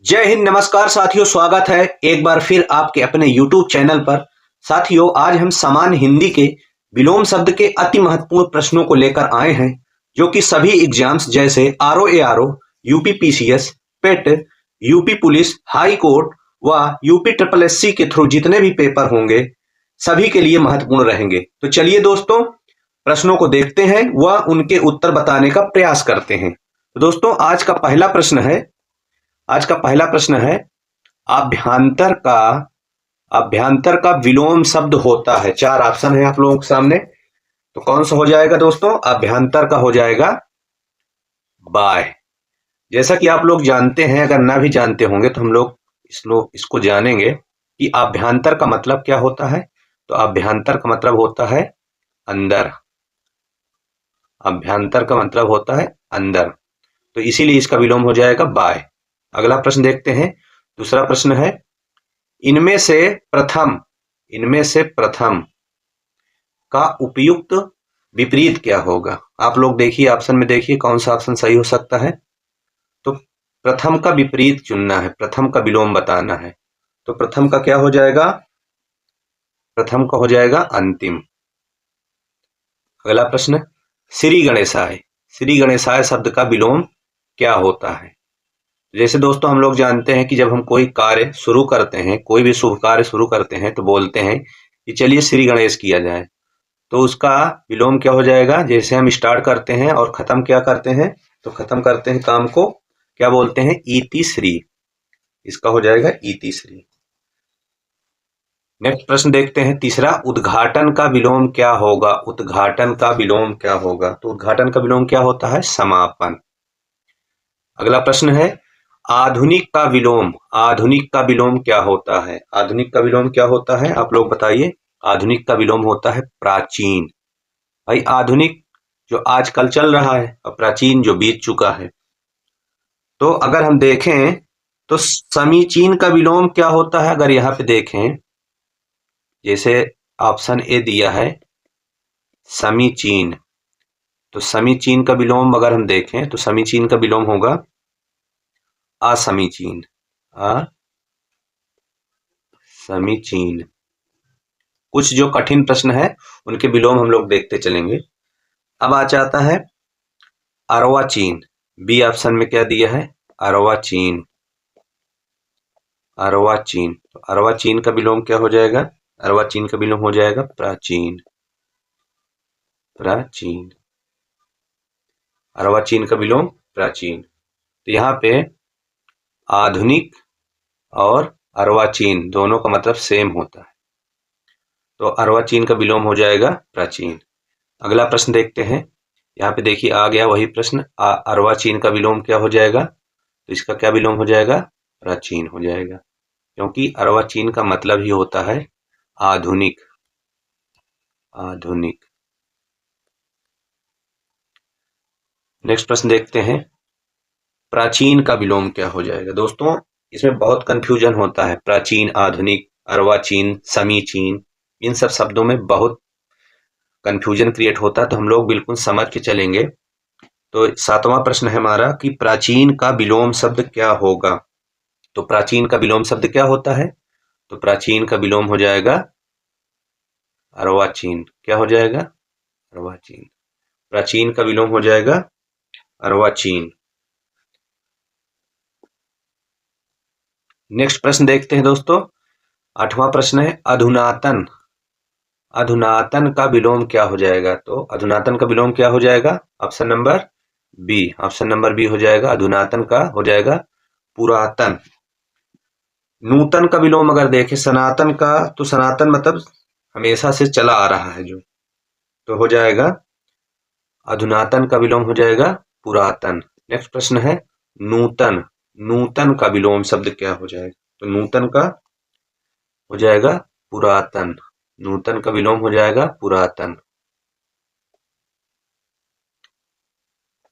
जय हिंद, नमस्कार साथियों। स्वागत है एक बार फिर आपके अपने YouTube चैनल पर। साथियों, आज हम सामान्य हिंदी के विलोम शब्द के अति महत्वपूर्ण प्रश्नों को लेकर आए हैं, जो कि सभी एग्जाम्स जैसे RO, यूपी PCS, पेट, यूपी पुलिस, हाई कोर्ट व यूपी SSC के थ्रू जितने भी पेपर होंगे सभी के लिए महत्वपूर्ण रहेंगे। तो चलिए दोस्तों, प्रश्नों को देखते हैं व उनके उत्तर बताने का प्रयास करते हैं। तो दोस्तों, आज का पहला प्रश्न है अभ्यंतर का विलोम शब्द होता है। चार ऑप्शन है आप लोगों के सामने, तो कौन सा हो जाएगा दोस्तों? अभ्यंतर का हो जाएगा बाय। जैसा कि आप लोग जानते हैं, अगर ना भी जानते होंगे तो हम लोग इसको जानेंगे कि अभ्यंतर का मतलब क्या होता है। तो अभ्यंतर का मतलब होता है अंदर। अभ्यंतर का मतलब होता है अंदर, तो इसीलिए इसका विलोम हो जाएगा बाय। अगला प्रश्न देखते हैं। दूसरा प्रश्न है, इनमें से प्रथम का उपयुक्त विपरीत क्या होगा? आप लोग देखिए, ऑप्शन में देखिए कौन सा ऑप्शन सही हो सकता है। तो प्रथम का विपरीत चुनना है, प्रथम का विलोम बताना है। तो प्रथम का क्या हो जाएगा? प्रथम का हो जाएगा अंतिम। अगला प्रश्न, श्री गणेशाय शब्द का विलोम क्या होता है? जैसे दोस्तों, हम लोग जानते हैं कि जब हम कोई कार्य शुरू करते हैं, कोई भी शुभ कार्य शुरू करते हैं, तो बोलते हैं कि चलिए श्री गणेश किया जाए। तो उसका विलोम क्या हो जाएगा? जैसे हम स्टार्ट करते हैं और खत्म क्या करते हैं, तो खत्म करते हैं काम को, क्या बोलते हैं? इति श्री। इसका हो जाएगा इति श्री। नेक्स्ट प्रश्न देखते हैं। तीसरा, उद्घाटन का विलोम क्या होगा? उद्घाटन का विलोम क्या होगा? तो उद्घाटन का विलोम क्या होता है? समापन। अगला प्रश्न है, आधुनिक का विलोम क्या होता है? आधुनिक का विलोम क्या होता है? आप लोग बताइए। आधुनिक का विलोम होता है प्राचीन। भाई, आधुनिक जो आजकल चल रहा है और प्राचीन जो बीत चुका है। तो अगर हम देखें तो समीचीन का विलोम क्या होता है? अगर यहाँ पे देखें, जैसे ऑप्शन ए दिया है समीचीन, तो समीचीन का विलोम अगर हम देखें तो समीचीन का विलोम होगा असमीचीन। असमीचीन। कुछ जो कठिन प्रश्न है उनके विलोम हम लोग देखते चलेंगे। अब आ जाता है अर्वाचीन। बी ऑप्शन में क्या दिया है? अर्वाचीन। अर्वाचीन, तो अर्वाचीन का विलोम क्या हो जाएगा? अर्वाचीन का विलोम हो जाएगा प्राचीन। प्राचीन। अर्वाचीन का विलोम प्राचीन। तो यहाँ पे आधुनिक और अर्वाचीन दोनों का मतलब सेम होता है, तो अर्वाचीन का विलोम हो जाएगा प्राचीन। अगला प्रश्न देखते हैं। यहाँ पे देखिए आ गया वही प्रश्न, अर्वाचीन का विलोम क्या हो जाएगा? तो इसका क्या विलोम हो जाएगा? प्राचीन हो जाएगा, क्योंकि अर्वाचीन का मतलब ही होता है आधुनिक। आधुनिक। नेक्स्ट प्रश्न देखते हैं। प्राचीन का विलोम क्या हो जाएगा? दोस्तों, इसमें बहुत कंफ्यूजन होता है। प्राचीन, आधुनिक, अर्वाचीन, समीचीन, इन सब शब्दों में बहुत कंफ्यूजन क्रिएट होता है, तो हम लोग बिल्कुल समझ के चलेंगे। तो सातवां प्रश्न है हमारा कि प्राचीन का विलोम शब्द क्या होगा? तो प्राचीन का विलोम शब्द क्या होता है? तो प्राचीन का विलोम हो जाएगा अर्वाचीन। क्या हो जाएगा? अर्वाचीन। प्राचीन का विलोम हो जाएगा अर्वाचीन। नेक्स्ट प्रश्न देखते हैं दोस्तों। आठवां प्रश्न है अधुनातन। अधुनातन का विलोम क्या हो जाएगा? तो अधुनातन का विलोम क्या हो जाएगा? Option number B. Option number B हो जाएगा। अधुनातन का हो जाएगा पुरातन। नूतन का विलोम अगर देखें सनातन का, तो सनातन मतलब हमेशा से चला आ रहा है जो, तो हो जाएगा अधुनातन का विलोम हो जाएगा पुरातन। नेक्स्ट प्रश्न है नूतन। नूतन का विलोम शब्द क्या हो जाएगा? तो नूतन का हो जाएगा पुरातन। नूतन का विलोम हो जाएगा पुरातन।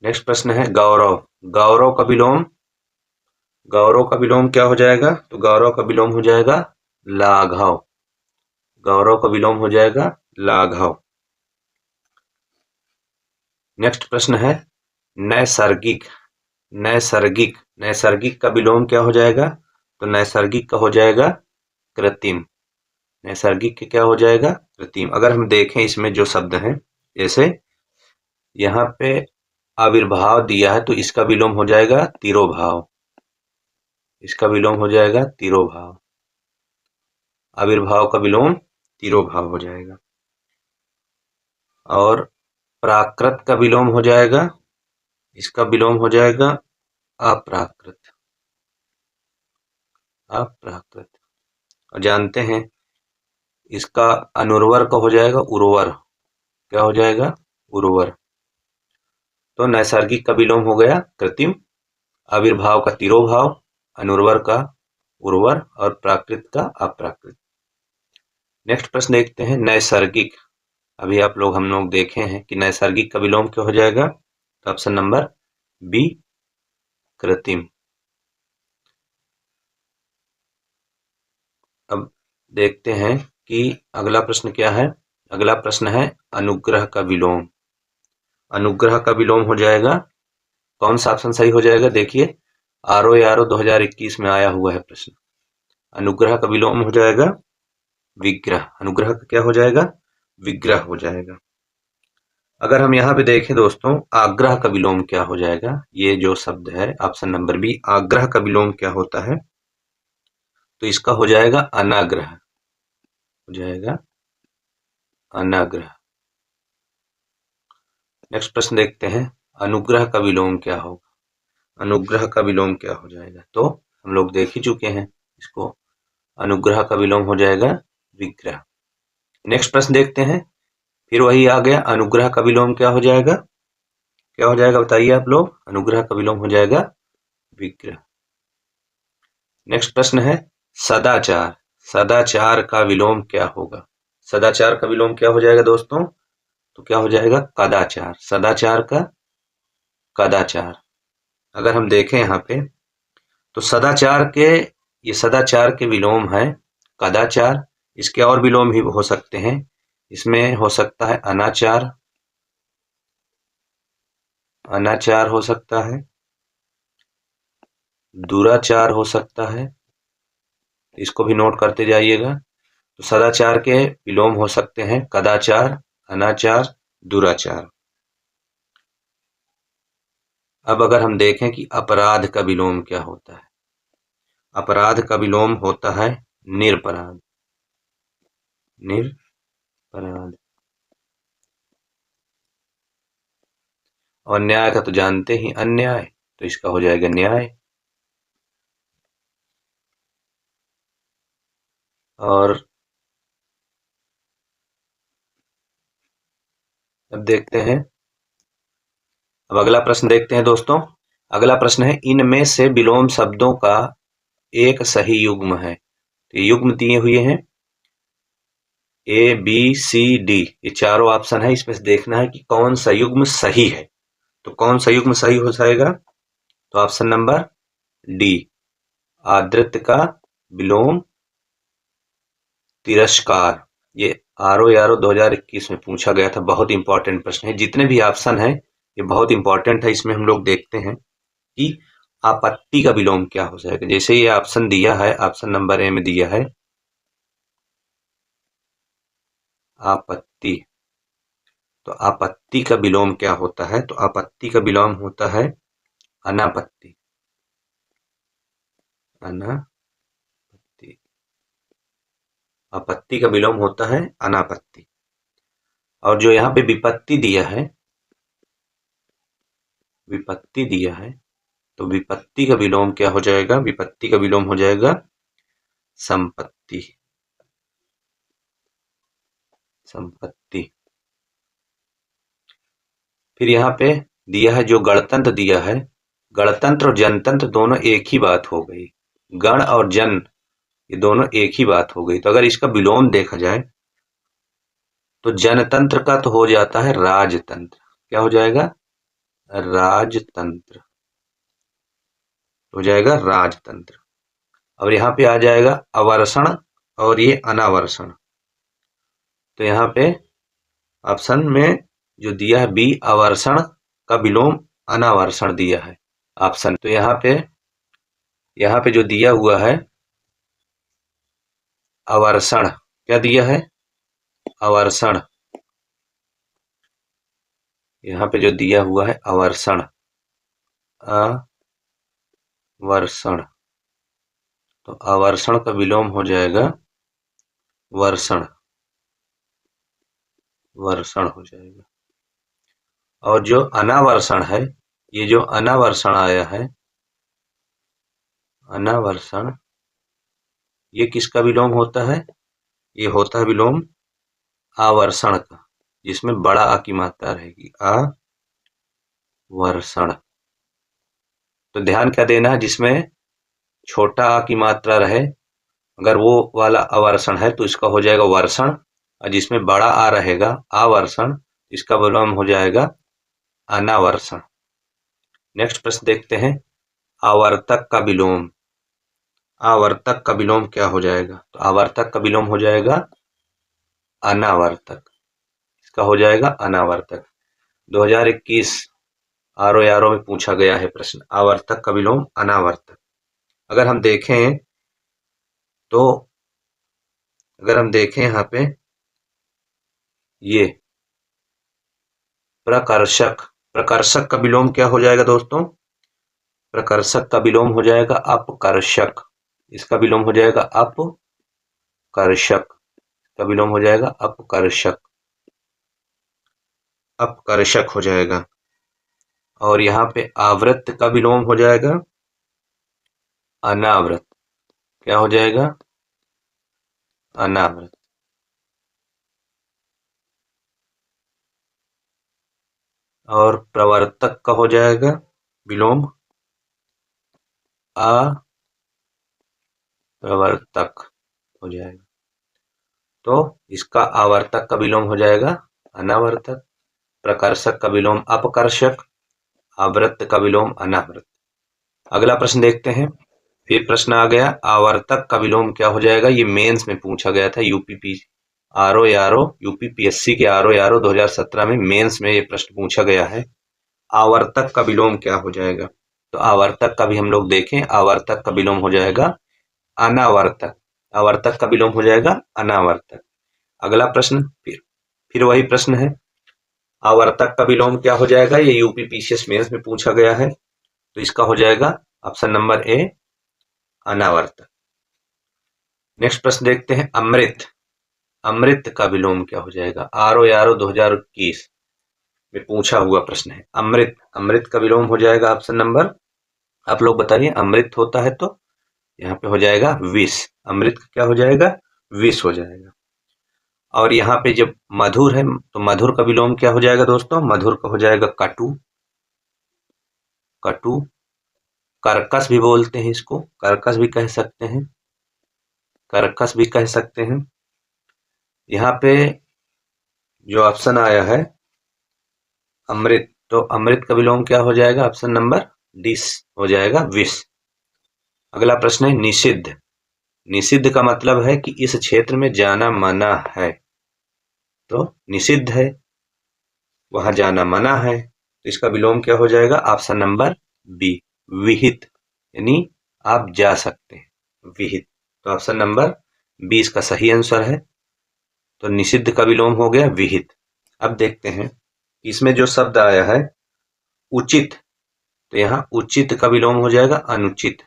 नेक्स्ट प्रश्न है गौरव। गौरव का विलोम क्या हो जाएगा? तो गौरव का विलोम हो जाएगा लाघव। गौरव का विलोम हो जाएगा लाघव। नेक्स्ट प्रश्न है नैसर्गिक। नैसर्गिक नैसर्गिक का विलोम क्या हो जाएगा? तो नैसर्गिक का हो जाएगा कृत्रिम। नैसर्गिक क्या हो जाएगा? कृत्रिम। अगर हम देखें इसमें जो शब्द हैं, जैसे यहाँ पे आविर्भाव दिया है तो इसका विलोम हो जाएगा तिरोभाव। इसका विलोम हो जाएगा तिरोभाव। आविर्भाव का विलोम तिरोभाव हो जाएगा। और प्राकृत का विलोम हो जाएगा, इसका विलोम हो जाएगा अप्राकृत। अप्राकृत। और जानते हैं इसका अनुर्वर का हो जाएगा उर्वर। क्या हो जाएगा? उर्वर। तो नैसर्गिक का विलोम हो गया कृत्रिम, आविर्भाव का तिरोभाव, अनुर्वर का उर्वर और प्राकृत का अप्राकृत। नेक्स्ट प्रश्न देखते हैं नैसर्गिक। अभी हम लोग देखे हैं कि नैसर्गिक का विलोम क्या हो जाएगा? तो ऑप्शन नंबर बी कृत्रिम। अब देखते हैं कि अगला प्रश्न क्या है। अगला प्रश्न है अनुग्रह का विलोम। अनुग्रह का विलोम हो जाएगा, कौन सा ऑप्शन सही हो जाएगा? देखिए RO 2021 में आया हुआ है प्रश्न। अनुग्रह का विलोम हो जाएगा विग्रह। अनुग्रह का क्या हो जाएगा? विग्रह हो जाएगा। अगर हम यहाँ पे देखें दोस्तों, आग्रह का विलोम क्या हो जाएगा? ये जो शब्द है ऑप्शन नंबर बी, आग्रह का विलोम क्या होता है? तो इसका हो जाएगा अनाग्रह। हो जाएगा अनाग्रह। नेक्स्ट प्रश्न देखते हैं अनुग्रह का विलोम क्या होगा? अनुग्रह का विलोम क्या हो जाएगा? तो हम लोग देख ही चुके हैं इसको। अनुग्रह का विलोम हो जाएगा विग्रह। नेक्स्ट प्रश्न देखते हैं, फिर वही आ गया, अनुग्रह का विलोम क्या हो जाएगा? क्या हो जाएगा बताइए आप लोग? अनुग्रह का विलोम हो जाएगा विग्रह। नेक्स्ट प्रश्न है सदाचार। सदाचार का विलोम क्या होगा? सदाचार का विलोम क्या हो जाएगा दोस्तों? तो क्या हो जाएगा? कदाचार। सदाचार का कदाचार। अगर हम देखें यहाँ पे तो ये सदाचार के विलोम है कदाचार। इसके और विलोम भी हो सकते हैं। इसमें हो सकता है अनाचार, अनाचार हो सकता है, दुराचार हो सकता है। इसको भी नोट करते जाइएगा। तो सदाचार के विलोम हो सकते हैं कदाचार, अनाचार, दुराचार। अब अगर हम देखें कि अपराध का विलोम क्या होता है? अपराध का विलोम होता है निरपराध। निरपराध। और न्याय का तो जानते ही, अन्याय, तो इसका हो जाएगा न्याय। और अब देखते हैं, अब अगला प्रश्न देखते हैं दोस्तों। अगला प्रश्न है इनमें से विलोम शब्दों का एक सही युग्म है। तो युग्म दिए हुए हैं ABCD, ये चारों ऑप्शन है। इसमें से देखना है कि कौन सा युग्म सही है। तो कौन सा युग्म सही हो जाएगा? तो ऑप्शन नंबर डी, आदृत का विलोम तिरस्कार। ये RO 2021 में पूछा गया था, बहुत इंपॉर्टेंट प्रश्न है। जितने भी ऑप्शन है ये बहुत इंपॉर्टेंट है। इसमें हम लोग देखते हैं कि आपत्ति का विलोम क्या हो जाएगा। जैसे ये ऑप्शन दिया है, ऑप्शन नंबर ए में दिया है आपत्ति, तो आपत्ति का विलोम क्या होता है? तो आपत्ति का विलोम होता है अनापत्ति। अनापत्ति। आपत्ति का विलोम होता है अनापत्ति। और जो यहाँ पे विपत्ति दिया है, विपत्ति दिया है, तो विपत्ति का विलोम क्या हो जाएगा? विपत्ति का विलोम हो जाएगा संपत्ति। संपत्ति। फिर यहाँ पे दिया है जो गणतंत्र दिया है, गणतंत्र और जनतंत्र दोनों एक ही बात हो गई। गण और जन ये दोनों एक ही बात हो गई। तो अगर इसका विलोम देखा जाए तो जनतंत्र का तो हो जाता है राजतंत्र। क्या हो जाएगा? राजतंत्र। हो जाएगा राजतंत्र। और यहाँ पे आ जाएगा अवर्षण और ये अनावर्षण। तो यहाँ पे ऑप्शन में जो दिया है बी, अवर्षण का विलोम अनावर्षण दिया है ऑप्शन। तो यहाँ पे यहाँ पे जो दिया हुआ है अवर्षण, क्या दिया है? अवर्षण। यहाँ पे जो दिया हुआ है अवर्षण, अवर्षण, तो अवर्षण का विलोम हो जाएगा वर्षण, वर्षण हो जाएगा। और जो अनावर्षण है, ये जो अनावर्षण आया है, अनावर्षण, ये किसका विलोम होता है? ये होता है विलोम आवर्षण का, जिसमें बड़ा आ की मात्रा रहेगी, आवर्षण। तो ध्यान क्या देना है, जिसमें छोटा आ की मात्रा रहे, अगर वो वाला अवर्षण है तो इसका हो जाएगा वर्षण, और जिसमें बड़ा आ रहेगा आवर्षण, इसका विलोम हो जाएगा अनावर्षण। नेक्स्ट प्रश्न देखते हैं, आवर्तक का विलोम। आवर्तक का विलोम क्या हो जाएगा? तो आवर्तक का विलोम हो जाएगा अनावर्तक, इसका हो जाएगा अनावर्तक। 2021 आरओ में पूछा गया है प्रश्न, आवर्तक का विलोम अनावर्तक। अगर हम देखें तो, अगर हम देखें यहाँ पे, ये प्रकर्षक, प्रकर्षक का विलोम क्या हो जाएगा दोस्तों? प्रकर्षक का विलोम हो जाएगा अपकर्षक, इसका विलोम हो जाएगा अपकर्षक, का विलोम हो जाएगा अपकर्षक, अपकर्षक हो जाएगा। और यहाँ पे आवृत्त का विलोम हो जाएगा अनावृत, क्या हो जाएगा? अनावृत। और प्रवर्तक का हो जाएगा विलोम अप्रवर्तक हो जाएगा। तो इसका आवर्तक का विलोम हो जाएगा अनावर्तक, प्रकर्षक का विलोम अपकर्षक, आवृत्त का विलोम अनावृत। अगला प्रश्न देखते हैं। फिर प्रश्न आ गया, आवर्तक का विलोम क्या हो जाएगा? ये मेंस में पूछा गया था, यूपीपीएससी के आरओ 2017 में मेंस में ये प्रश्न पूछा गया है। आवर्तक का विलोम क्या हो जाएगा? तो आवर्तक का भी हम लोग देखें, आवर्तक का विलोम हो जाएगा अनावर्तक, आवर्तक का विलोम हो जाएगा अनावर्तक। अगला प्रश्न, फिर वही प्रश्न है, आवर्तक का विलोम क्या हो जाएगा? ये यूपीपीसीएस मेंस में पूछा गया है, तो इसका हो जाएगा ऑप्शन नंबर ए अनावर्तक। नेक्स्ट प्रश्न देखते हैं, अमृत, अमृत का विलोम क्या हो जाएगा? आरओ 2021 में पूछा हुआ प्रश्न है, अमृत, अमृत का विलोम हो जाएगा ऑप्शन नंबर, आप लोग बताइए, अमृत होता है तो यहाँ पे हो जाएगा विष, अमृत क्या हो जाएगा? विष हो जाएगा। और यहाँ पे जब मधुर है तो मधुर का विलोम क्या हो जाएगा दोस्तों? मधुर का हो जाएगा कटु, कटु। कर्कश भी बोलते हैं इसको, कर्कश भी कह सकते हैं, कर्कश भी कह सकते हैं। यहाँ पे जो ऑप्शन आया है अमृत, तो अमृत का विलोम क्या हो जाएगा? ऑप्शन नंबर डी हो जाएगा विष। अगला प्रश्न है, निषिद्ध, निषिद्ध का मतलब है कि इस क्षेत्र में जाना मना है, तो निषिद्ध है, वहां जाना मना है, तो इसका विलोम क्या हो जाएगा? ऑप्शन नंबर बी विहित, यानी आप जा सकते हैं, विहित। तो ऑप्शन नंबर बी इसका सही आंसर है। तो निषिद्ध का विलोम हो गया विहित। अब देखते हैं इसमें जो शब्द आया है उचित, तो यहाँ उचित का विलोम हो जाएगा अनुचित,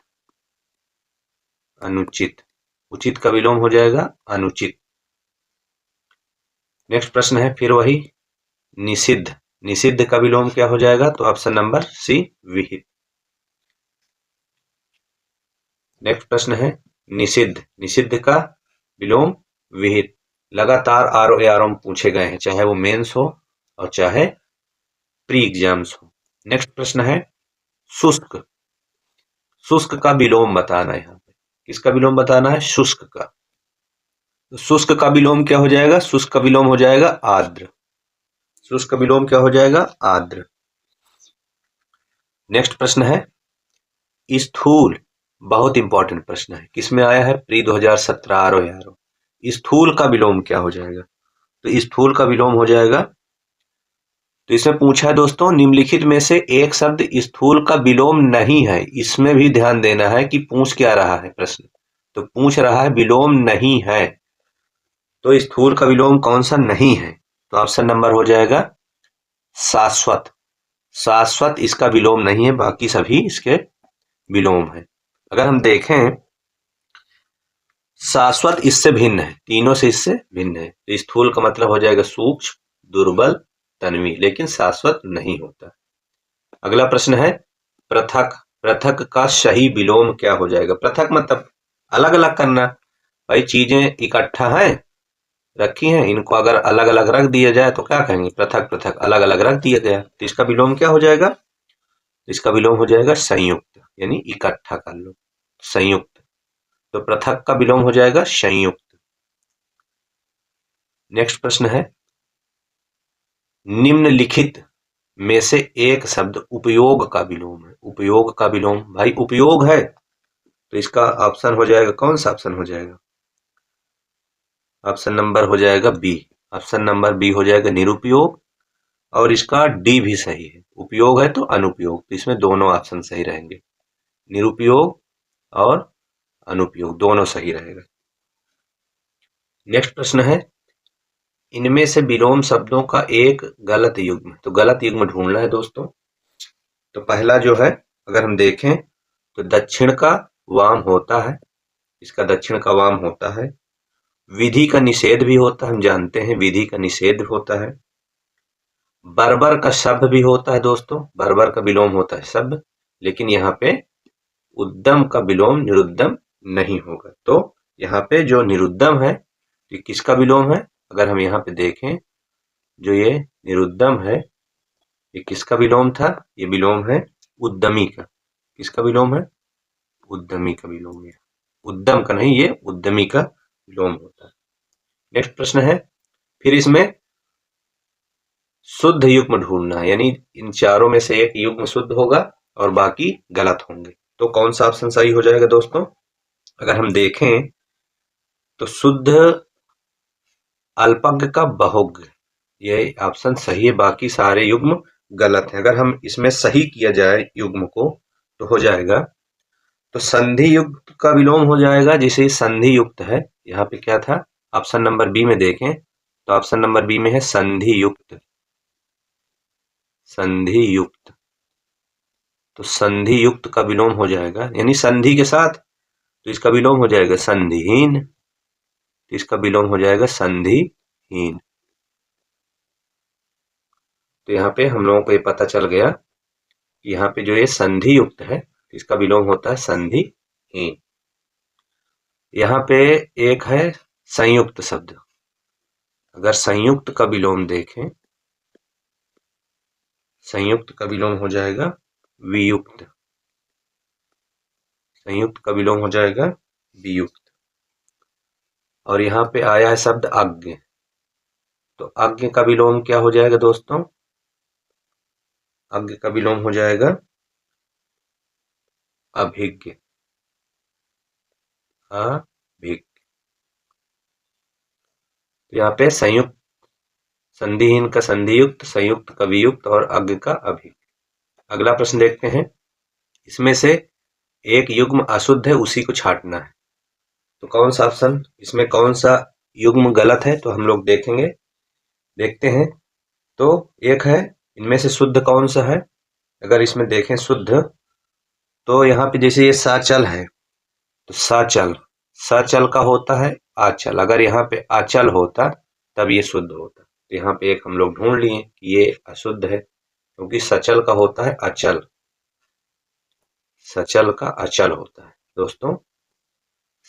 अनुचित, उचित का विलोम हो जाएगा अनुचित। नेक्स्ट प्रश्न है फिर वही निषिद्ध, निषिद्ध का विलोम क्या हो जाएगा? तो ऑप्शन नंबर सी विहित। नेक्स्ट प्रश्न है निषिद्ध, निषिद्ध का विलोम विहित। लगातार आरओ में पूछे गए हैं, चाहे वो मेंस हो और चाहे प्री एग्जाम्स हो। नेक्स्ट प्रश्न है शुष्क, शुष्क का विलोम बताना है, यहाँ पे किसका विलोम बताना है? शुष्क का। तो शुष्क का विलोम क्या हो जाएगा? शुष्क का विलोम हो जाएगा आर्द्र, शुष्क का विलोम क्या हो जाएगा? आर्द्र। नेक्स्ट प्रश्न है स्थूल, बहुत इंपॉर्टेंट प्रश्न है, किसमें आया है? Pre 2017 RO. स्थूल का विलोम क्या हो जाएगा? तो स्थूल का विलोम हो जाएगा, तो इसमें पूछा है दोस्तों, निम्नलिखित में से एक शब्द स्थूल का विलोम नहीं है। इसमें भी ध्यान देना है कि पूछ क्या रहा है प्रश्न, तो पूछ रहा है विलोम नहीं है, तो स्थूल का विलोम कौन सा नहीं है? तो ऑप्शन नंबर हो जाएगा शाश्वत। शाश्वत इसका विलोम नहीं है, बाकी सभी इसके विलोम है। अगर हम देखें, शाश्वत इससे भिन्न है, तीनों से इससे भिन्न है। तो स्थूल का मतलब हो जाएगा सूक्ष्म, दुर्बल, तन्वी, लेकिन शाश्वत नहीं होता। अगला प्रश्न है पृथक। पृथक का सही विलोम क्या हो जाएगा? पृथक मतलब अलग अलग करना। भाई चीजें इकट्ठा हैं, रखी हैं, इनको अगर अलग अलग रख दिया जाए तो क्या कहेंगे? पृथक पृथक, अलग अलग रख दिया गया, तो इसका विलोम क्या हो जाएगा? इसका विलोम हो जाएगा संयुक्त, यानी इकट्ठा कर लो, संयुक्त। तो पृथक का विलोम हो जाएगा संयुक्त। नेक्स्ट प्रश्न है, निम्नलिखित में से एक शब्द उपयोग का विलोम है। उपयोग का विलोम, भाई उपयोग है, तो इसका ऑप्शन हो जाएगा, कौन सा ऑप्शन हो जाएगा? ऑप्शन नंबर हो जाएगा बी। ऑप्शन नंबर बी हो जाएगा निरुपयोग, और इसका डी भी सही है। उपयोग है तो अनुपयोग, तो इसमें दोनों ऑप्शन सही रहेंगे, निरुपयोग और अनुपयोग दोनों सही रहेगा। नेक्स्ट प्रश्न है, इनमें से विलोम शब्दों का एक गलत युग्म, तो गलत युग्म ढूंढना है दोस्तों। तो पहला जो है, अगर हम देखें तो दक्षिण का वाम होता है, इसका दक्षिण का वाम होता है। विधि का निषेध भी होता है, हम जानते हैं विधि का निषेध होता है। बर्बर का शब्द भी होता है दोस्तों, बर्बर का विलोम होता है शब्द, लेकिन यहाँ पे उद्दम का विलोम निरुद्दम नहीं होगा। तो यहाँ पे जो निरुद्दम है, ये किसका विलोम है? अगर हम यहाँ पे देखें, जो ये निरुद्दम है, ये किसका विलोम था? ये विलोम है उद्दमी का। किसका विलोम है? उद्दमी का विलोम है, उद्दम का नहीं, ये उद्दमी का विलोम होता है। नेक्स्ट प्रश्न है, फिर इसमें शुद्ध युग्म ढूंढना है, यानी इन चारों में से एक युग्म शुद्ध होगा और बाकी गलत होंगे। तो कौन सा ऑप्शन सही हो जाएगा दोस्तों? अगर हम देखें तो शुद्ध अल्पज्ञ का बहुज्ञ, ये ऑप्शन सही है, बाकी सारे युग्म गलत है। अगर हम इसमें सही किया जाए युग्म को, तो हो जाएगा, तो संधि युक्त का विलोम हो जाएगा, जिसे संधि युक्त है। यहाँ पे क्या था? ऑप्शन नंबर बी में देखें तो ऑप्शन नंबर बी में है संधि युक्त। संधि युक्त, तो संधि युक्त का विलोम हो जाएगा, यानी संधि के साथ, तो इसका विलोम हो जाएगा संधिहीन। तो इसका विलोम हो जाएगा संधिहीन। तो यहाँ पे हम लोगों को ये पता चल गया कि यहाँ पे जो ये संधि युक्त है, इसका विलोम होता है संधिहीन। यहाँ पे एक है संयुक्त शब्द, अगर संयुक्त का विलोम देखें, संयुक्त का विलोम हो जाएगा वियुक्त। संयुक्त का विलोम हो जाएगा वियुक्त। और यहाँ पे आया है शब्द अज्ञ, तो अज्ञ का विलोम क्या हो जाएगा दोस्तों? अज्ञ का विलोम हो जाएगा अभिज्ञ। अभिज्ञ। तो यहाँ पे संयुक्त, संधिहीन का संधियुक्त, संयुक्त का वियुक्त और अज्ञ का अभिज्ञ। अगला प्रश्न देखते हैं, इसमें से एक युग्म अशुद्ध है, उसी को छांटना है। तो कौन सा ऑप्शन, इसमें कौन सा युग्म गलत है? तो हम लोग देखेंगे, देखते हैं। तो एक है, इनमें से शुद्ध कौन सा है? अगर इसमें देखें शुद्ध, तो यहाँ पे जैसे ये साचल है, तो साचल, साचल का होता है आचल। अगर यहाँ पे आचल होता तब ये शुद्ध होता। तो यहाँ पे एक हम लोग ढूंढ लिए कि ये अशुद्ध है, क्योंकि सचल का होता है अचल, सचल का अचल होता है दोस्तों,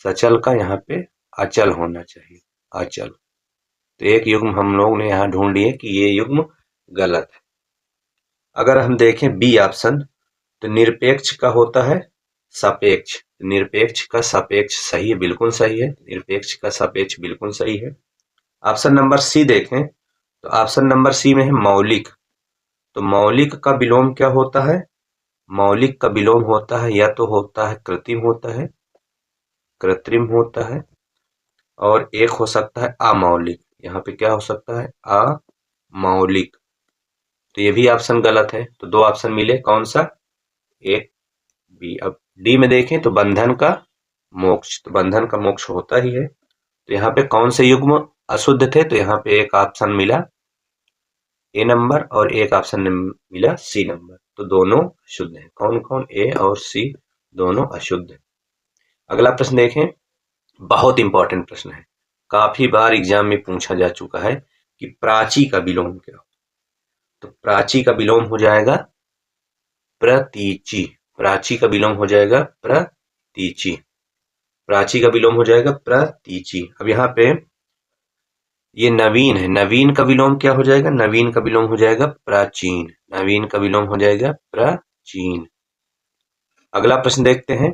सचल का यहाँ पे अचल होना चाहिए, अचल। तो एक युग्म हम लोग ने यहाँ ढूंढ लिए कि ये युग्म गलत है। अगर हम देखें बी ऑप्शन, तो निरपेक्ष का होता है सापेक्ष। निरपेक्ष का सापेक्ष सही है, बिल्कुल सही है, निरपेक्ष का सापेक्ष बिल्कुल सही है। ऑप्शन नंबर सी देखें, तो ऑप्शन नंबर सी में है मौलिक। तो मौलिक का विलोम क्या होता है? मौलिक का विलोम होता है, या तो होता है कृत्रिम होता है, कृत्रिम होता है, और एक हो सकता है अमौलिक। यहाँ पे क्या हो सकता है? अमौलिक। तो ये भी ऑप्शन गलत है। तो 2 ऑप्शन मिले, कौन सा? एक बी। अब डी में देखें तो बंधन का मोक्ष, तो बंधन का मोक्ष होता ही है। तो यहाँ पे कौन से युग्म अशुद्ध थे? तो यहाँ पे एक ऑप्शन मिला ए नंबर और एक ऑप्शन मिला सी नंबर, तो दोनों अशुद्ध हैं। कौन कौन? ए और सी दोनों अशुद्ध हैं। अगला प्रश्न देखें, बहुत इंपॉर्टेंट प्रश्न है, काफी बार एग्जाम में पूछा जा चुका है कि प्राची का विलोम क्या हो? तो प्राची का विलोम हो जाएगा प्रतीची। प्राची का विलोम हो जाएगा प्रतीची। प्राची का विलोम हो जाएगा प्रतीची। अब यहाँ पे ये नवीन है, नवीन का विलोम क्या हो जाएगा? नवीन का विलोम हो जाएगा प्राचीन। नवीन का विलोम हो जाएगा प्राचीन। अगला प्रश्न देखते हैं,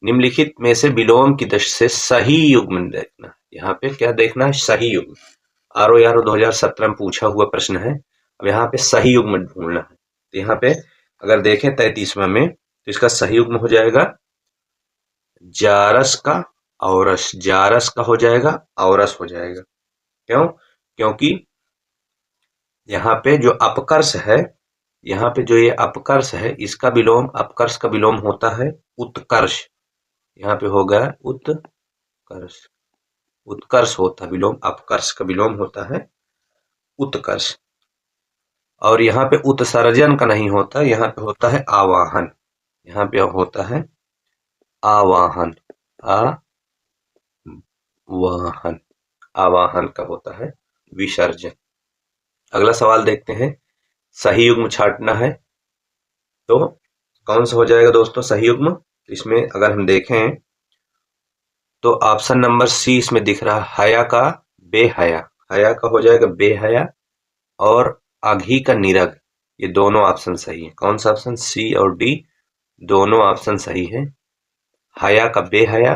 निम्नलिखित में से विलोम की दृष्टि से सही युग्म देखना। यहाँ पे क्या देखना है? सही युग्म। आरओ यारो 2017 में पूछा हुआ प्रश्न है। अब यहाँ पे सही युग्म ढूंढना है। तो यहाँ पे अगर देखें 33वां में, तो इसका सही युग्म हो जाएगा जारस का औरस। जारस का हो जाएगा औरस हो जाएगा। क्यों? क्योंकि यहाँ पे जो अपकर्ष है, यहाँ पे जो ये अपकर्ष है, इसका विलोम, अपकर्ष का विलोम होता है उत्कर्ष। यहाँ पे होगा उत्कर्ष। उत्कर्ष होता है विलोम, अपकर्ष का विलोम होता है उत्कर्ष। और यहाँ पे उत्सर्जन का नहीं होता, यहाँ पे होता है आवाहन। यहाँ पे होता है आवाहन। आवाहन, आवाहन का होता है विसर्जन। अगला सवाल देखते हैं, सही युग्म छांटना है तो कौन सा हो जाएगा दोस्तों सही युग्म? इसमें अगर हम देखें तो ऑप्शन नंबर सी इसमें दिख रहा है, हया का बेहया। हया का हो जाएगा बेहया और अघी का निरग। ये दोनों ऑप्शन सही है। कौन सा ऑप्शन? सी और डी दोनों ऑप्शन सही है। हया का बेहया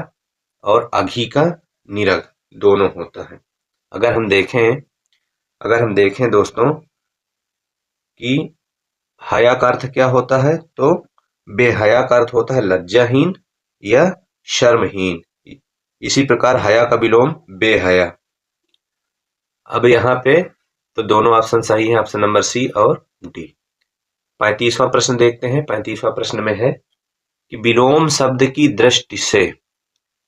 और अघी का निरग दोनों होता है। अगर हम देखें दोस्तों कि हया का अर्थ क्या होता है, तो बेहया का अर्थ होता है लज्जाहीन या शर्महीन। इसी प्रकार हया का विलोम बेहया। अब यहाँ पे तो दोनों ऑप्शन सही हैं, ऑप्शन नंबर सी और डी। 35वां प्रश्न देखते हैं। 35वां प्रश्न में है कि विलोम शब्द की दृष्टि से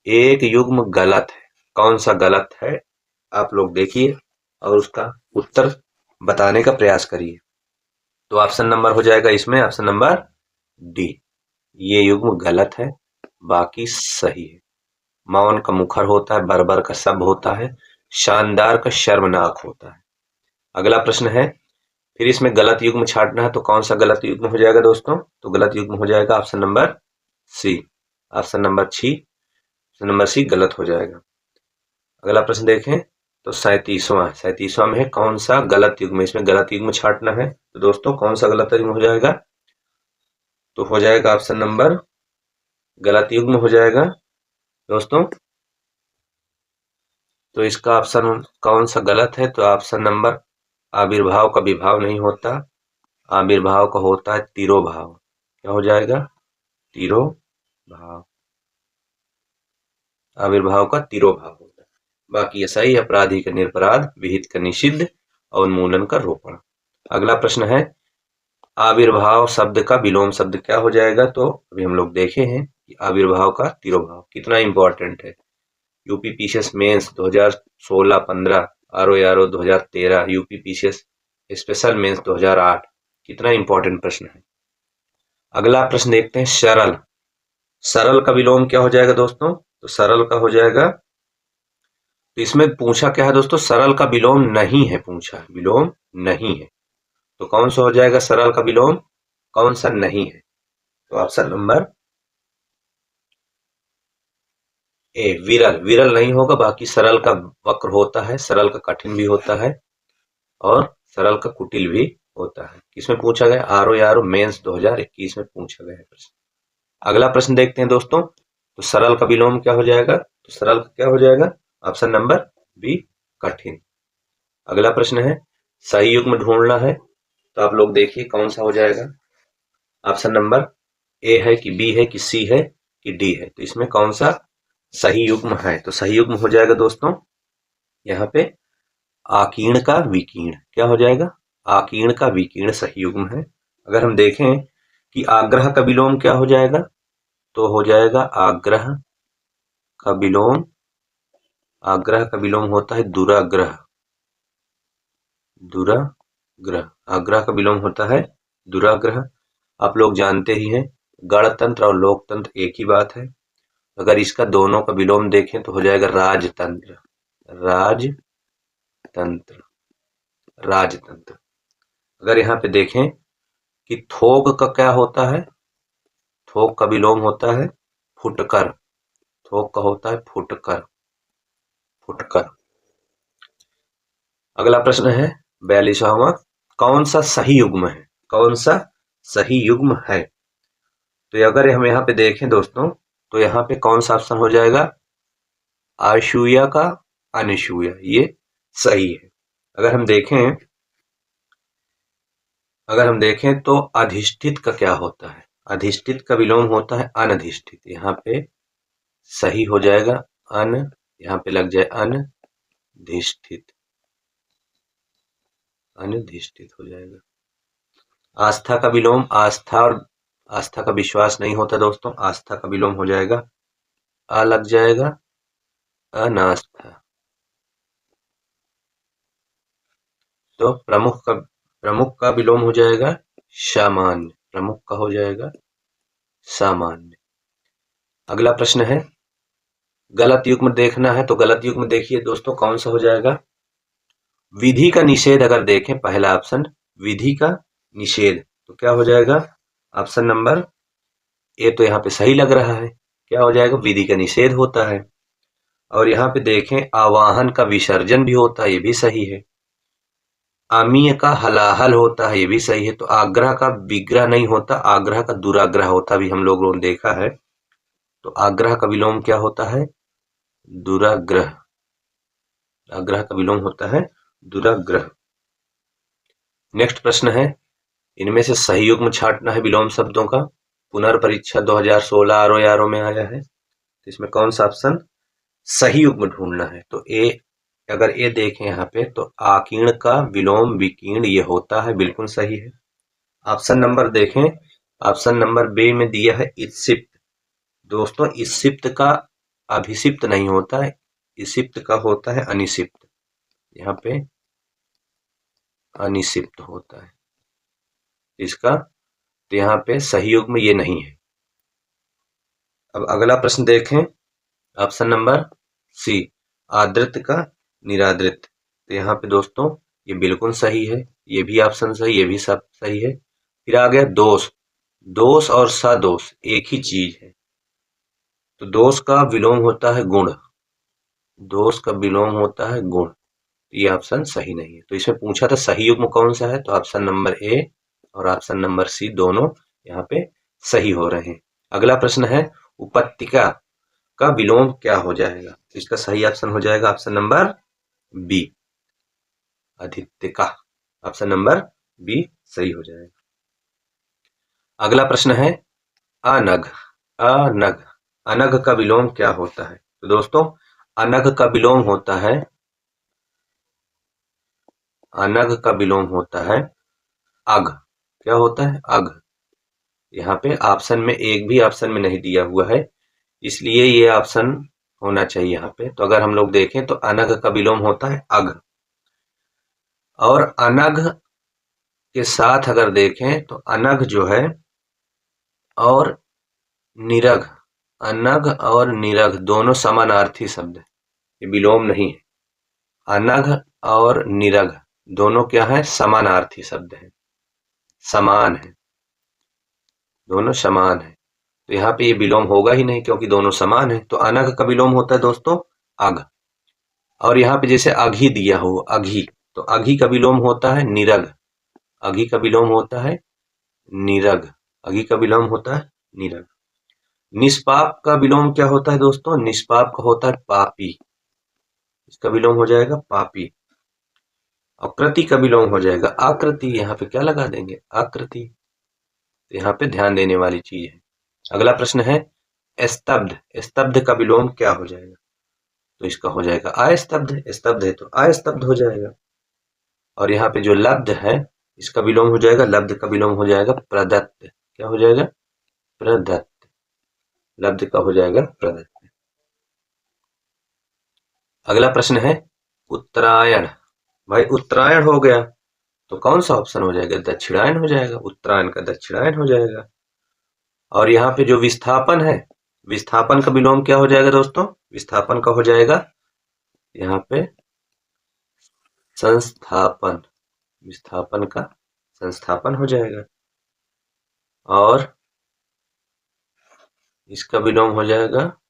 एक युग्म गलत है। कौन सा गलत है? आप लोग देखिए और उसका उत्तर बताने का प्रयास करिए। तो ऑप्शन नंबर हो जाएगा इसमें ऑप्शन नंबर डी, ये युग्म गलत है, बाकी सही है। मौन का मुखर होता है, बर्बर का सब होता है, शानदार का शर्मनाक होता है। अगला प्रश्न है, फिर इसमें गलत युग्म छांटना है तो कौन सा गलत युग्म हो जाएगा दोस्तों? तो गलत युग्म हो जाएगा option number C. Option number C गलत हो जाएगा। अगला प्रश्न देखें तो 37वां में है, कौन सा गलत युग्म? इसमें गलत युग्म छांटना है तो दोस्तों कौन सा गलत युग्म हो जाएगा? तो हो जाएगा ऑप्शन नंबर, गलत युग्म हो जाएगा दोस्तों। तो इसका ऑप्शन कौन सा गलत है? तो ऑप्शन नंबर, आविर्भाव का विभाव नहीं होता, आविर्भाव का होता है तिरोभाव। क्या हो जाएगा? तिरोभाव। आविर्भाव का तिरोभाव होता है। बाकी ये सही, अपराधी का निरपराध, विहित का निषिद्ध और उन्मूलन का रोपण। अगला प्रश्न है, आविर्भाव शब्द का विलोम शब्द क्या हो जाएगा? तो अभी हम लोग देखे हैं कि आविर्भाव का तिरोभाव कितना इंपॉर्टेंट है। यूपी पीसीएस मेंस 2016-15, आरओ यारो 2013, यूपी पीसीएस स्पेशल मेंस 2008, कितना इंपॉर्टेंट प्रश्न है। अगला प्रश्न देखते हैं, सरल। सरल का विलोम क्या हो जाएगा दोस्तों? तो सरल का हो जाएगा, तो इसमें पूछा क्या है दोस्तों? सरल का विलोम नहीं है पूछा, विलोम नहीं है। तो कौन सा हो जाएगा सरल का विलोम? कौन सा नहीं है? तो ऑप्शन नंबर ए, विरल। विरल नहीं होगा, बाकी सरल का वक्र होता है, सरल का कठिन भी होता है और सरल का कुटिल भी होता है। किसमें पूछा गया? आरओ यारो मेंस 2021 में पूछा गया है प्रश्न। अगला प्रश्न देखते हैं दोस्तों, तो सरल का विलोम क्या हो जाएगा? तो सरल का क्या हो जाएगा? ऑप्शन नंबर बी, कठिन। अगला प्रश्न है, सही युग्म ढूंढना है तो आप लोग देखिए कौन सा हो जाएगा। ऑप्शन नंबर ए है कि बी है कि सी है कि डी है? तो इसमें कौन सा सही युग्म है? तो सही युग्म हो जाएगा दोस्तों यहाँ पे आकीर्ण का विकीर्ण। क्या हो जाएगा? आकीर्ण का विकीर्ण सही युग्म है। अगर हम देखें कि आग्रह का विलोम क्या हो जाएगा, तो हो जाएगा आग्रह का विलोम, आग्रह का विलोम होता है दुराग्रह, दुराग्रह, आग्रह का विलोम होता है दुराग्रह। आप लोग जानते ही हैं गणतंत्र और लोकतंत्र एक ही बात है। अगर इसका दोनों का विलोम देखें तो हो जाएगा राजतंत्र, राजतंत्र, राजतंत्र। अगर यहाँ पे देखें कि थोक का क्या होता है, थोक का विलोम होता है फुटकर, थोक का होता है फुटकर, फुटकर। अगला प्रश्न है 42वां, कौन सा सही युग्म है, कौन सा सही युग्म है। तो अगर हम यहाँ पे देखें दोस्तों, तो यहाँ पे कौन सा ऑप्शन हो जाएगा, आशूया का अनशूया, ये सही है। अगर हम देखें तो अधिष्ठित का क्या होता है, अधिष्ठित का विलोम होता है अनधिष्ठित, यहाँ पे सही हो जाएगा अन, यहाँ पे लग जाए अनधिष्ठित, अनधिष्ठित हो जाएगा। आस्था का विलोम आस्था, और आस्था का विश्वास नहीं होता दोस्तों, आस्था का विलोम हो जाएगा अ लग जाएगा अनास्था। तो प्रमुख का विलोम हो जाएगा सामान्य, प्रमुख का हो जाएगा सामान्य। अगला प्रश्न है, गलत युग्म देखना है, तो गलत युग्म देखिए दोस्तों कौन सा हो जाएगा, विधि का निषेध। अगर देखें पहला ऑप्शन विधि का निषेध, तो क्या हो जाएगा, ऑप्शन नंबर ए तो यहाँ पे सही लग रहा है, क्या हो जाएगा, विधि का निषेध होता है। और यहाँ पे देखें आवाहन का विसर्जन भी होता है, ये भी सही है। आमीय का हलाहल होता है, ये भी सही है। तो आग्रह का विग्रह नहीं होता, आग्रह का दुराग्रह होता, भी हम लोगों ने देखा है। तो आग्रह का विलोम क्या होता है, दुराग्रह, आग्रह का विलोम होता है दुराग्रह। नेक्स्ट प्रश्न है, इनमें से सही युग्म छांटना है विलोम शब्दों का। पुनर्परीक्षा 2016 आरओ में आया है, तो इसमें कौन सा ऑप्शन सही युग्म ढूंढना है। तो ए, अगर ए देखें यहाँ पे, तो आकीर्ण का विलोम विकीर्ण ये होता है, बिल्कुल सही है। ऑप्शन नंबर देखें, ऑप्शन नंबर बी में दिया है इत्सिप्त। दोस्तों इत्सिप्त का अभिसिप्त नहीं होता है, इत्सिप्त का होता है अनिसिप्त, यहाँ पे अनिसिप्त होता है इसका, तो यहाँ पे सही युग्म ये नहीं है। अब अगला प्रश्न देखें, ऑप्शन नंबर सी, आदृत का निरादृत। तो यहाँ पे दोस्तों ये बिल्कुल सही है, ये भी ऑप्शन सही, ये भी सब सही है। फिर आ गया दोष, दोष और सदोष एक ही चीज है। तो दोष का विलोम होता है गुण, दोष का विलोम होता है गुण, ये ऑप्शन सही नहीं है। तो इसमें पूछा था सही युग्म कौन सा है, तो ऑप्शन नंबर ए और ऑप्शन नंबर सी दोनों यहाँ पे सही हो रहे हैं। अगला प्रश्न है, उपत्तिका का विलोम क्या हो जाएगा। इसका सही ऑप्शन हो जाएगा ऑप्शन नंबर बी, अधित्तिका, ऑप्शन नंबर बी सही हो जाएगा। अगला प्रश्न है, अनघ, अनघ, अनघ का विलोम क्या होता है। तो दोस्तों अनघ का विलोम होता है, अनघ का विलोम होता है अघ, क्या होता है अघ। यहाँ पे ऑप्शन में एक भी ऑप्शन में नहीं दिया हुआ है, इसलिए ये ऑप्शन होना चाहिए यहाँ पे। तो अगर हम लोग देखें तो अनघ का विलोम होता है अघ, और अनघ के साथ अगर देखें तो अनघ जो है और निरघ, अनघ और निरघ दोनों समानार्थी शब्द है, ये विलोम नहीं है। अनघ और निरघ दोनों क्या है, समानार्थी शब्द है, समान है, दोनों समान है। तो यहाँ पे ये विलोम होगा ही नहीं क्योंकि दोनों समान है। तो अनघ का विलोम होता है दोस्तों अघ, और यहाँ पे जैसे अघी दिया हो अघी, तो अघी का विलोम होता है निरघ, अघी का विलोम होता है निरघ, अघी का विलोम होता है निरघ। निष्पाप का विलोम क्या होता है दोस्तों, निष्पाप का होता है पापी, इसका विलोम हो जाएगा पापी। आकृति का विलोम हो जाएगा आकृति, यहाँ पे क्या लगा देंगे आकृति, तो यहाँ पे ध्यान देने वाली चीज है। अगला प्रश्न है, स्तब्ध, स्तब्ध का विलोम क्या हो जाएगा। तो इसका हो जाएगा अस्तब्ध, स्तब्ध है तो अस्तब्ध हो जाएगा। और यहाँ पे जो लब्ध है इसका विलोम हो जाएगा लब्ध का विलोम हो जाएगा प्रदत्त। क्या हो जाएगा? प्रदत्त। लब्ध का हो जाएगा प्रदत्त। अगला प्रश्न है उत्तरायण। भाई उत्तरायण हो गया तो कौन सा ऑप्शन हो जाएगा? दक्षिणायन हो जाएगा। उत्तरायण का दक्षिणायन हो जाएगा। और यहाँ पे जो विस्थापन है, विस्थापन का विलोम क्या हो जाएगा दोस्तों? विस्थापन का हो जाएगा यहाँ पे संस्थापन। विस्थापन का संस्थापन हो जाएगा और इसका विलोम हो जाएगा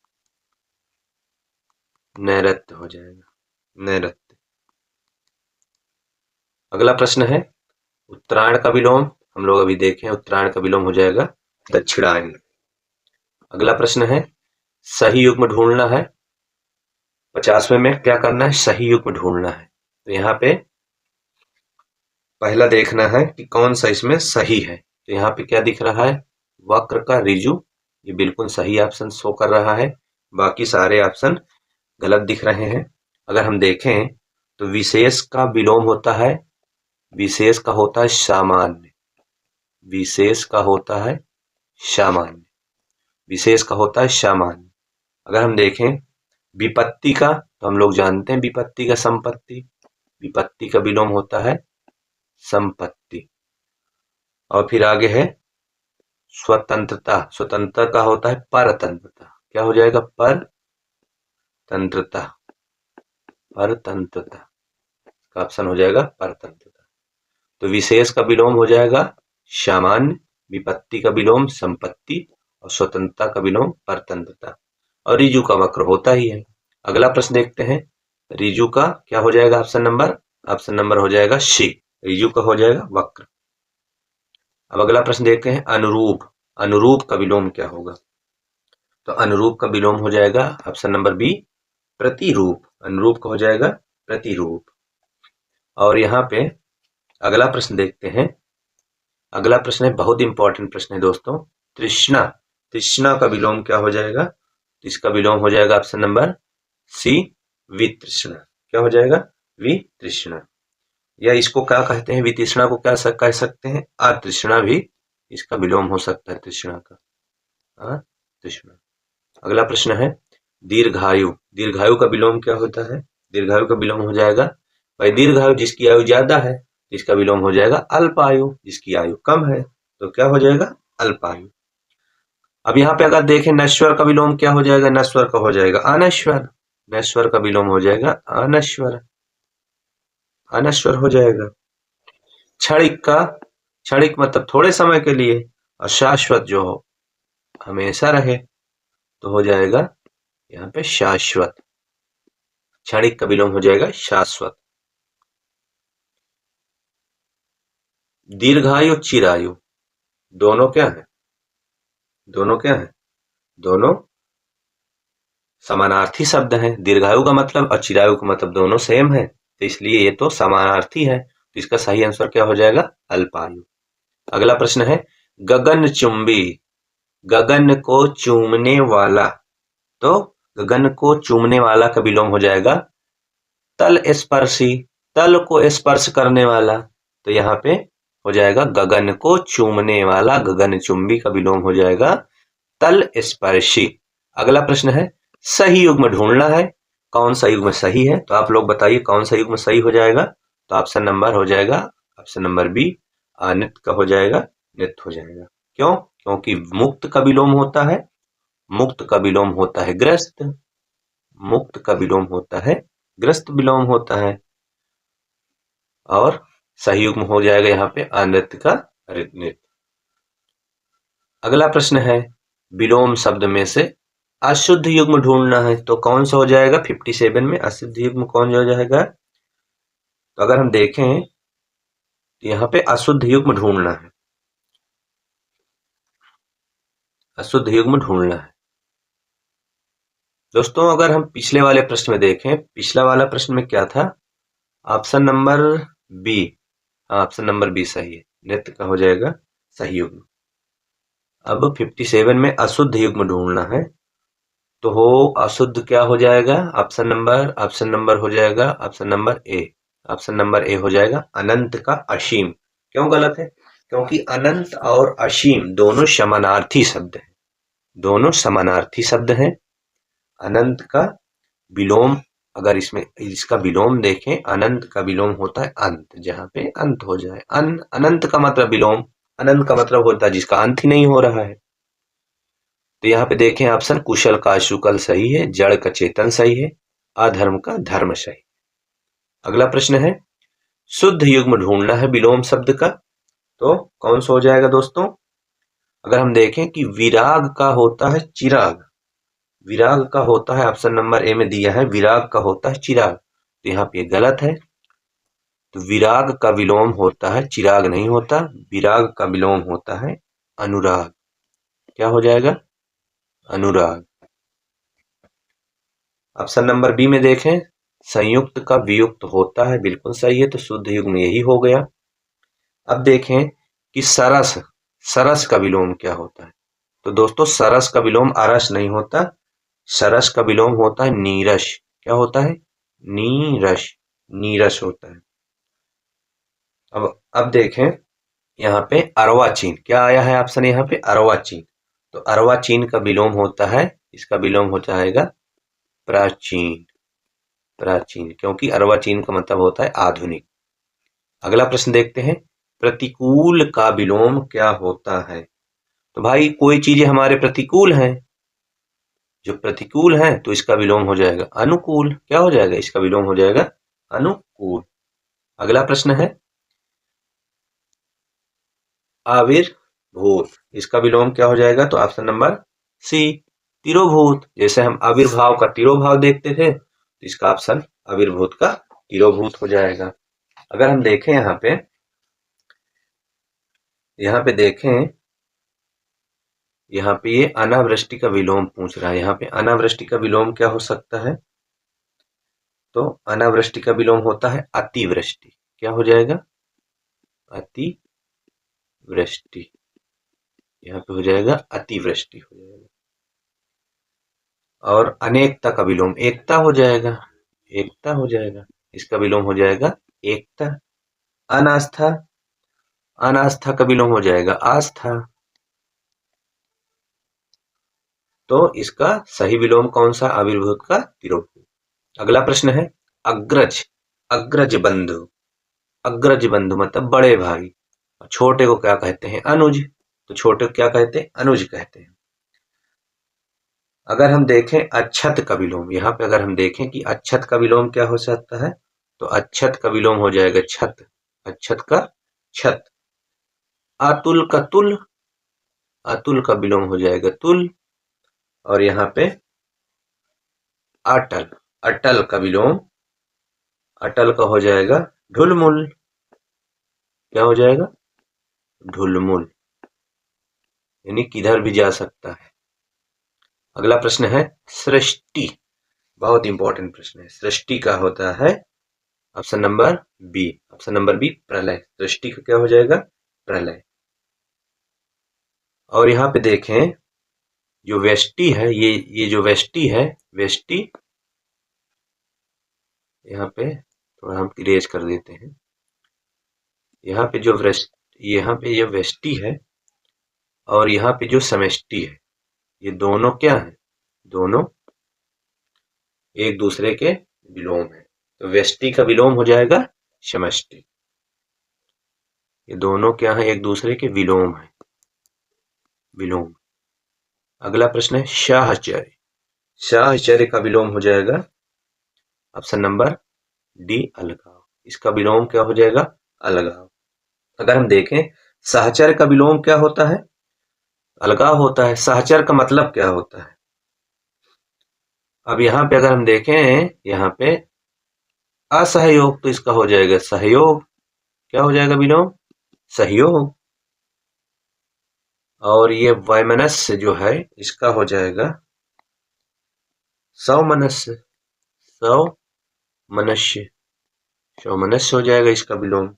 नैऋत्य हो जाएगा। नैऋत्य। अगला प्रश्न है उत्तरायण का विलोम। हम लोग अभी देखें, उत्तरायण का विलोम हो जाएगा दक्षिणायन। अगला प्रश्न है सही युग्म ढूंढना है। 50वें में क्या करना है? सही युग्म ढूंढना है। तो यहाँ पे पहला देखना है कि कौन सा इसमें सही है। तो यहाँ पे क्या दिख रहा है? वक्र का ऋजु। ये बिल्कुल सही ऑप्शन शो कर रहा है। बाकी सारे ऑप्शन गलत दिख रहे हैं। अगर हम देखें तो विशेष का विलोम होता है, विशेष का होता है सामान्य। विशेष का होता है सामान्य। विशेष का होता है सामान्य। अगर हम देखें विपत्ति का, तो हम लोग जानते हैं विपत्ति का संपत्ति। विपत्ति का विलोम होता है संपत्ति। और फिर आगे है स्वतंत्रता। स्वतंत्रता का होता है परतंत्रता। क्या हो जाएगा? परतंत्रता। परतंत्रता का ऑप्शन हो जाएगा परतंत्रता। तो विशेष का विलोम हो जाएगा सामान्य, विपत्ति का विलोम संपत्ति और स्वतंत्रता का विलोम परतंत्रता। और ऋजु का वक्र होता ही है। अगला प्रश्न देखते हैं। ऋजु का क्या हो जाएगा? ऑप्शन नंबर हो जाएगा सी। ऋजु का हो जाएगा वक्र। अब अगला प्रश्न देखते हैं अनुरूप। अनुरूप का विलोम क्या होगा? तो अनुरूप का विलोम हो जाएगा ऑप्शन नंबर बी प्रतिरूप। अनुरूप का हो जाएगा प्रतिरूप। और यहाँ पे अगला प्रश्न देखते हैं। अगला प्रश्न है बहुत इंपॉर्टेंट प्रश्न है दोस्तों, तृष्णा। तृष्णा का विलोम क्या हो जाएगा? इसका विलोम हो जाएगा ऑप्शन नंबर सी वितृष्णा। क्या हो जाएगा? वितृष्णा। या इसको क्या कहते हैं? वितृष्णा को क्या कह सकते हैं? अतृष्णा भी इसका विलोम हो सकता है तृष्णा का। तृष्णा। अगला प्रश्न है दीर्घायु। दीर्घायु का विलोम क्या होता है? दीर्घायु का विलोम हो जाएगा भाई दीर्घायु जिसकी आयु ज्यादा है, इसका विलोम हो जाएगा अल्पायु। जिसकी आयु कम है तो क्या हो जाएगा? अल्पायु। अब यहाँ पे अगर देखें नश्वर का विलोम क्या हो जाएगा? नश्वर का हो जाएगा अनश्वर। नश्वर का विलोम हो जाएगा अनश्वर। अनश्वर हो जाएगा। क्षणिक का, क्षणिक मतलब थोड़े समय के लिए, और शाश्वत जो हो हमेशा रहे तो हो जाएगा यहाँ पे शाश्वत। क्षणिक का विलोम हो जाएगा शाश्वत। दीर्घायु चिरायु दोनों क्या है? दोनों क्या है? दोनों समानार्थी शब्द हैं। दीर्घायु का मतलब और चिरायु का मतलब दोनों सेम है, तो इसलिए ये तो समानार्थी है। तो इसका सही आंसर क्या हो जाएगा? अल्पायु। अगला प्रश्न है गगनचुंबी। गगन को चूमने वाला। तो गगन को चूमने वाला का विलोम हो जाएगा तल स्पर्शी। तल को स्पर्श करने वाला। तो यहाँ पे हो जाएगा गगन को चूमने वाला। गगनचुंबी का विलोम हो जाएगा तल स्पर्शी। अगला प्रश्न है सही युग्म ढूंढना है। कौन सा युग्म सही है? तो आप लोग बताइए कौन सा युग्म सही हो जाएगा? तो ऑप्शन नंबर हो जाएगा ऑप्शन नंबर बी अनित का हो जाएगा नित हो जाएगा। क्यों? क्योंकि मुक्त का विलोम होता है, मुक्त का विलोम होता है ग्रस्त। मुक्त का विलोम होता है ग्रस्त विलोम होता है। और सही युग्म हो जाएगा यहाँ पे अनित का नित। अगला प्रश्न है विलोम शब्द में से अशुद्ध युग्म ढूंढना है। तो कौन सा हो जाएगा? 57 में अशुद्ध युग्म कौन हो जाएगा? तो अगर हम देखें तो यहाँ पे अशुद्ध युग्म ढूंढना है। अशुद्ध युग्म ढूंढना है दोस्तों। अगर हम पिछले वाले प्रश्न में देखें, पिछला वाला प्रश्न में क्या था? Option number B. Option number B सही है। नित्य का हो जाएगा सही युग्म। अब 57 में अशुद्ध युग्म ढूंढना है। तो हो अशुद्ध क्या हो जाएगा? ऑप्शन नंबर हो जाएगा option number A. Option number A हो जाएगा अनंत का असीम। क्यों गलत है? क्योंकि अनंत और असीम दोनों समानार्थी शब्द हैं, दोनों समानार्थी शब्द हैं। अनंत का विलोम, अगर इसमें इसका विलोम देखें, अनंत का विलोम होता है अंत, जहां पे अंत हो जाए। अनंत का मतलब विलोम, अनंत का मतलब होता है जिसका अंत ही नहीं हो रहा है। तो यहाँ पे देखें ऑप्शन, कुशल का अशुकल सही है, जड़ का चेतन सही है, अधर्म का धर्म सही। अगला प्रश्न है, शुद्ध युग्म ढूंढना है विलोम शब्द का, तो कौन सा हो जाएगा दोस्तों? अगर हम देखें कि विराग का होता है चिराग, विराग का होता है, ऑप्शन नंबर ए में दिया है विराग का होता है चिराग, तो यहाँ पे गलत है। तो विराग का विलोम होता है, चिराग नहीं होता, विराग का विलोम होता है अनुराग। क्या हो जाएगा? अनुराग। ऑप्शन नंबर बी में देखें, संयुक्त का वियुक्त होता है, बिल्कुल सही है, तो शुद्ध युग्म यही हो गया। अब देखें कि सरस, सरस का विलोम क्या होता है? तो दोस्तों सरस का विलोम अरस नहीं होता, सरस का विलोम होता है नीरस। क्या होता है? नीरस, नीरस होता है। अब देखें यहाँ पे अर्वाचीन, क्या आया है ऑप्शन यहाँ पे? अर्वाचीन। तो अर्वाचीन का विलोम होता है, इसका विलोम हो जाएगा प्राचीन, प्राचीन, क्योंकि अर्वाचीन का मतलब होता है आधुनिक। अगला प्रश्न देखते हैं, प्रतिकूल का विलोम क्या होता है? तो भाई कोई चीजें हमारे प्रतिकूल हैं, जो प्रतिकूल है तो इसका विलोम हो जाएगा अनुकूल। क्या हो जाएगा? इसका विलोम हो जाएगा अनुकूल। अगला प्रश्न है, आविर्भूत, इसका विलोम क्या हो जाएगा? तो ऑप्शन नंबर सी, तिरोभूत। जैसे हम आविर्भाव का तिरोभाव देखते थे, तो इसका ऑप्शन आविर्भूत का तिरोभूत हो जाएगा। अगर हम देखें यहाँ पे देखें, यहाँ पे ये अनावृष्टि का विलोम पूछ रहा है। यहाँ पे अनावृष्टि का विलोम क्या हो सकता है? तो अनावृष्टि का विलोम होता है अतिवृष्टि। क्या हो जाएगा? अतिवृष्टि। यहाँ पे हो जाएगा अतिवृष्टि हो जाएगा। और अनेकता का विलोम एकता हो जाएगा, एकता हो जाएगा, इसका विलोम हो जाएगा एकता। अनास्था, अनास्था का विलोम हो जाएगा आस्था। तो इसका सही विलोम कौन सा? आविर्भूत का तिरोभूत। अगला प्रश्न है, अग्रज, अग्रज बंधु, अग्रज बंधु मतलब बड़े भाई, छोटे को क्या कहते हैं? अनुज। तो छोटे को क्या कहते हैं? अनुज कहते हैं। अगर हम देखें अच्छत का विलोम, यहाँ पे अगर हम देखें कि अच्छत का विलोम क्या हो सकता है, तो अच्छत का विलोम हो जाएगा छत, अच्छत का छत। अतुल का तुल, अतुल का विलोम हो जाएगा तुल। और यहाँ पे अटल, अटल का विलोम, अटल का हो जाएगा ढुलमुल। क्या हो जाएगा? ढुलमुल, यानी किधर भी जा सकता है। अगला प्रश्न है, सृष्टि, बहुत इंपॉर्टेंट प्रश्न है। सृष्टि का होता है option number B, option number B प्रलय। सृष्टि का क्या हो जाएगा? प्रलय। और यहाँ पे देखें जो व्यष्टि है, ये जो व्यष्टि है, व्यष्टि, यहाँ पे थोड़ा हम इरेज कर देते हैं। यहाँ पे जो यहाँ पे ये व्यष्टि है और यहाँ पे जो समष्टि है, ये दोनों क्या है? दोनों एक दूसरे के विलोम है। तो व्यष्टि का विलोम हो जाएगा समष्टि। ये दोनों क्या है? एक दूसरे के विलोम है, विलोम। अगला प्रश्न है, साहचर्य, साहचर्य का विलोम हो जाएगा ऑप्शन नंबर डी अलगाव। इसका विलोम क्या हो जाएगा? अलगाव। अगर हम देखें सहचर का विलोम क्या होता है? अलगाव होता है। सहचर का मतलब क्या होता है? अब यहाँ पे अगर हम देखें, यहाँ पे असहयोग, तो इसका हो जाएगा सहयोग। क्या हो जाएगा विलोम? सहयोग। और ये वैमनस्य जो है, इसका हो जाएगा सौमनस्य, सौमनस्य, सौमनस्य हो जाएगा इसका विलोम।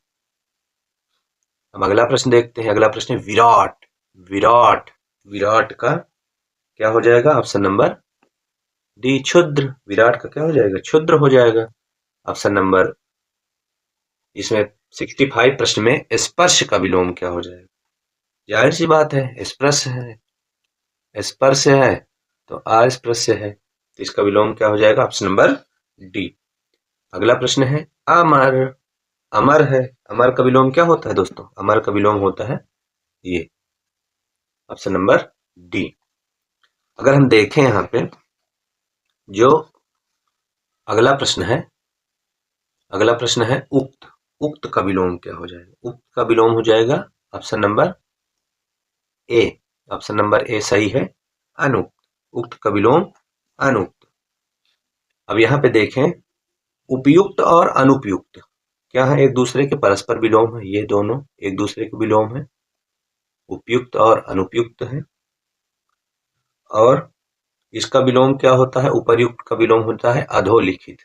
अब अगला प्रश्न देखते हैं। अगला प्रश्न है विराट, विराट, विराट का क्या हो जाएगा? ऑप्शन नंबर डी क्षुद्र। विराट का क्या हो जाएगा? क्षुद्र हो जाएगा। ऑप्शन नंबर, इसमें 65 प्रश्न में स्पर्श का विलोम क्या हो जाएगा? जाहिर सी बात है, स्पर्श है, स्पर्श है तो अस्पृश्य है, तो इसका विलोम क्या हो जाएगा? Option number D. अगला प्रश्न है अमर। अमर है, अमर का विलोम क्या होता है दोस्तों? अमर का विलोम होता है ये, ऑप्शन नंबर डी। अगर हम देखें यहाँ पे जो अगला प्रश्न है, अगला प्रश्न है उक्त। उक्त का विलोम क्या हो जाएगा? उक्त का विलोम हो जाएगा option number A. Option number A सही है, अनुक्त। उक्त का विलोम अनुक्त। अब यहाँ पे देखें उपयुक्त और अनुपयुक्त क्या है? एक दूसरे के परस्पर विलोम है, ये दोनों एक दूसरे के विलोम है, उपयुक्त और अनुपयुक्त है। और इसका विलोम क्या होता है? उपर्युक्त का विलोम होता है अधोलिखित।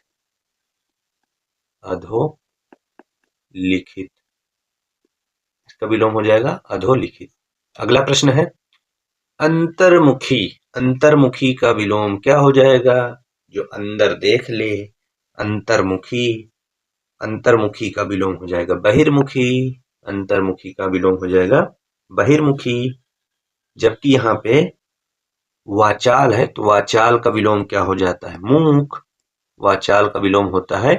अधोलिखित, इसका विलोम हो जाएगा अधोलिखित। अगला प्रश्न है अंतर्मुखी। अंतर्मुखी का विलोम क्या हो जाएगा? जो अंदर देख ले, अंतर्मुखी। अंतर्मुखी का विलोम हो जाएगा बहिर्मुखी। अंतर्मुखी का विलोम हो जाएगा बहिर्मुखी। जबकि यहाँ पे वाचाल है तो वाचाल का विलोम क्या हो जाता है? मूक। वाचाल का विलोम होता है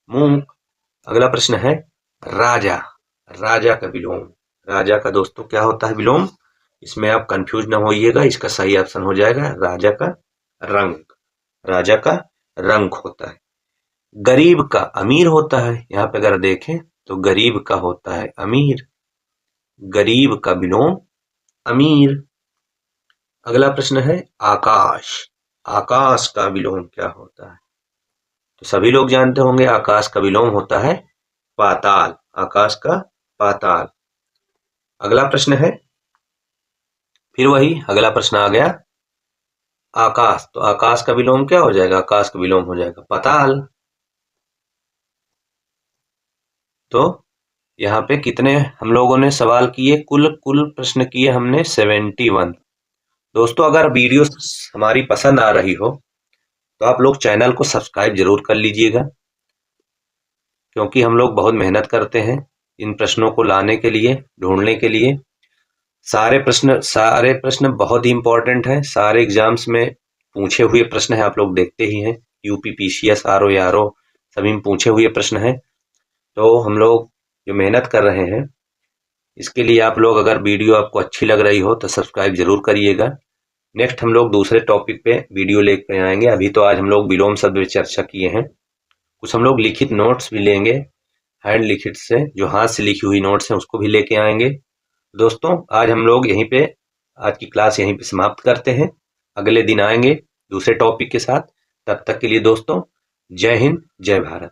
मूक। अगला प्रश्न है राजा। राजा का विलोम, राजा का दोस्तों क्या होता है विलोम? इसमें आप कंफ्यूज ना होइएगा, इसका सही ऑप्शन हो जाएगा राजा का रंग। राजा का रंग होता है। गरीब का अमीर होता है, यहाँ पे अगर देखें तो गरीब का होता है अमीर। गरीब का विलोम अमीर। अगला प्रश्न है आकाश। आकाश का विलोम क्या होता है? तो सभी लोग जानते होंगे आकाश का विलोम होता है पाताल। आकाश का पाताल। अगला प्रश्न है फिर वही अगला प्रश्न आ गया आकाश। तो आकाश का विलोम क्या हो जाएगा? आकाश का विलोम हो जाएगा पाताल। तो यहाँ पे कितने हम लोगों ने सवाल किए? कुल प्रश्न किए हमने 71। दोस्तों अगर वीडियो हमारी पसंद आ रही हो तो आप लोग चैनल को सब्सक्राइब जरूर कर लीजिएगा, क्योंकि हम लोग बहुत मेहनत करते हैं इन प्रश्नों को लाने के लिए, ढूंढने के लिए। सारे प्रश्न बहुत ही इंपॉर्टेंट हैं। सारे एग्जाम्स में पूछे हुए प्रश्न है, आप लोग देखते ही हैं। यूपी पीसीएस आरओ यारो सभी में पूछे हुए प्रश्न हैं। तो हम लोग जो मेहनत कर रहे हैं इसके लिए आप लोग अगर वीडियो आपको अच्छी लग रही हो तो सब्सक्राइब जरूर करिएगा। नेक्स्ट हम लोग दूसरे टॉपिक पे वीडियो लेकर आएंगे। अभी तो आज हम लोग विलोम शब्द पे चर्चा किए हैं। कुछ हम लोग लिखित नोट्स भी लेंगे, हैंड लिखित से, जो हाथ से लिखी हुई नोट्स हैं उसको भी लेके आएंगे। दोस्तों आज हम लोग यहीं पे आज की क्लास यहीं पे समाप्त करते हैं। अगले दिन आएंगे दूसरे टॉपिक के साथ। तब तक के लिए दोस्तों जय हिंद, जय भारत।